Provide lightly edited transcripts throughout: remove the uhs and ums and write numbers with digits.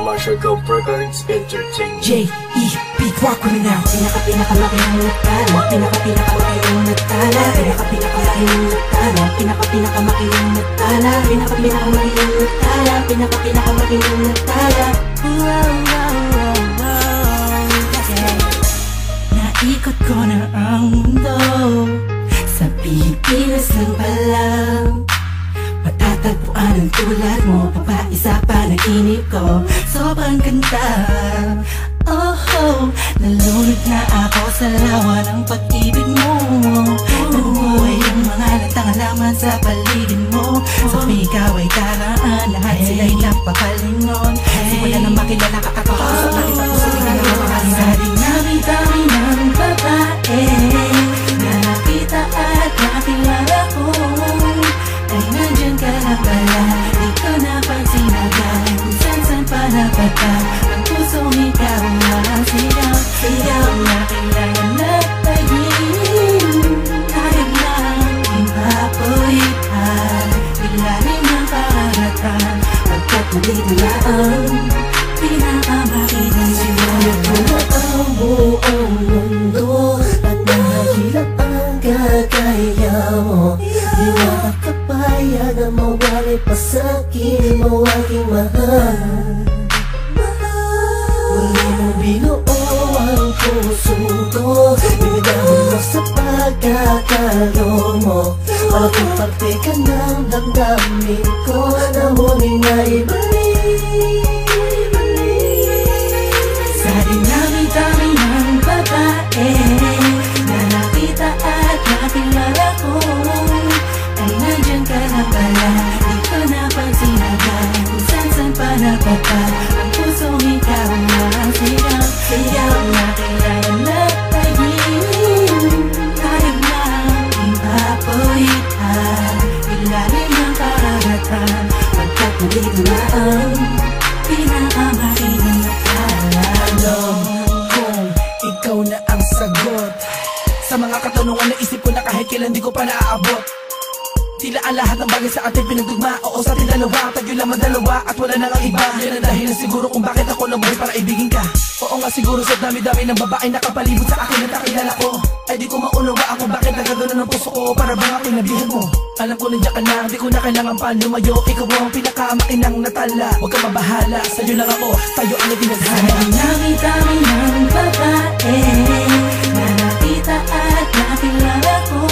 Marshall Go Records Entertainment. J.E.B. Rock Criminal. Pinakamalaki ng nagtala. Pinakamalaki ng nagtala. Pinakamalaki ng nagtala. Pinakamalaki ng nagtala. Pinakamalaki ng nagtala. Pinakamalaki ng nagtala. Naikot ko na ang mundo. Sa Pilipinas lang pala matatagpuan ang tulad mo. Papaisa pa ng inip ko. Sobrang ganda. Oh, nalunod na ako sa lawa ng pag-ibig mo. Nabubuhay ang mga latang halaman sa paligid mo. Sa ikaw ay karaan, lahat sila'y napapalingon. Simula na makilala ka ako, sa nakita ko sa bigyan ng mga sa dinami-dami ng babae na nakita at nakilala ko. Ay nandyan ka na pala, di ko napansin agad. Kung saan pa napata ang pusong ikaw ang sigaw. Sigaw na kailangan na tayin. Tayo lang ipapulitan, ilalim ng karagatan. Pagkat nandito na ang pinakamakitang sigaw. Kung ang buong mundo at nahihirap ang kagaya mo, di makakapayag na mawali pa sa'kin mo aking mahal. Muli mong binuo ang puso ko, binigyan mo sa pagkakalo mo. Malaking parte ka ng damdamin ko na muling naibalik. Sa dinami-dami ng babae na nakita at nakilala ko, ay nandyan ka na pala, di ko napansin agad. Kung saan pa napata ang pusong ikaw ang sigaw. Sigaw na kailangan na tayin. Tayo lang ipapulitan, ilalim ng karagatan. Pagkat nandito na ang pinakamakitang nagtala. Alam kong ikaw na ang sagot sa mga katanungan na isip ko na kahit kailan di ko pa naaabot. Tila ang lahat ng bagay sa ating pinagdugma. Oo, sa ating dalawa, tayo lamang dalawa at wala nang iba. Yan ang dahilan siguro kung bakit ako nabuhay para ibigin ka. Oo nga siguro sa dami-dami ng babae nakapalibot sa akin at nakilala ko, ay di ko maunawaan kung bakit nagagano ng puso ko para bang aking nabihan mo. Alam ko nandiyan ka na, di ko na kailangan pa lumayo. Ikaw ang pinakamakinang natala, huwag kang mabahala, sa'yo lang ako, tayo ang itinadhana. Sa dami-dami ng babae na nakita at nakilala ko,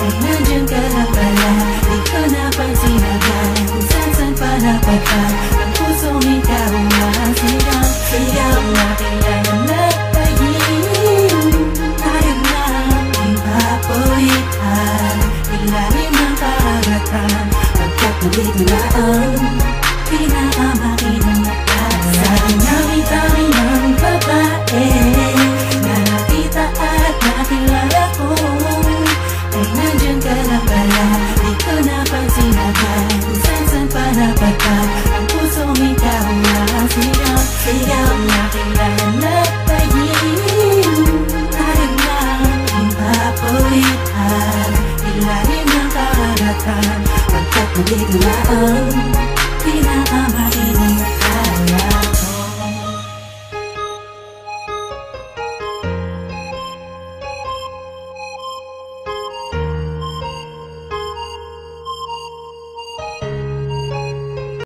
ay nandyan ka na pala, di ko napansin agad. Kung saan pa napata ang pusong ikaw ang sigaw. Sigaw na kailangan na tayin. Tayo lang ipapulitan, ilalim ng karagatan. Pagkat nandito na ang pinakamakitang nagtala. Sa dinami-dami ng babae na nakita at nakilala ko, ay nandyan ka na pala, di ko napansin agad. Kung saan pa napata ang pusong ikaw ang sigaw. Sigaw na kailangan na tayin. Tayo lang ipapulitan, ilalim ng karagatan. Pagkat nandito na ang pinakamakitang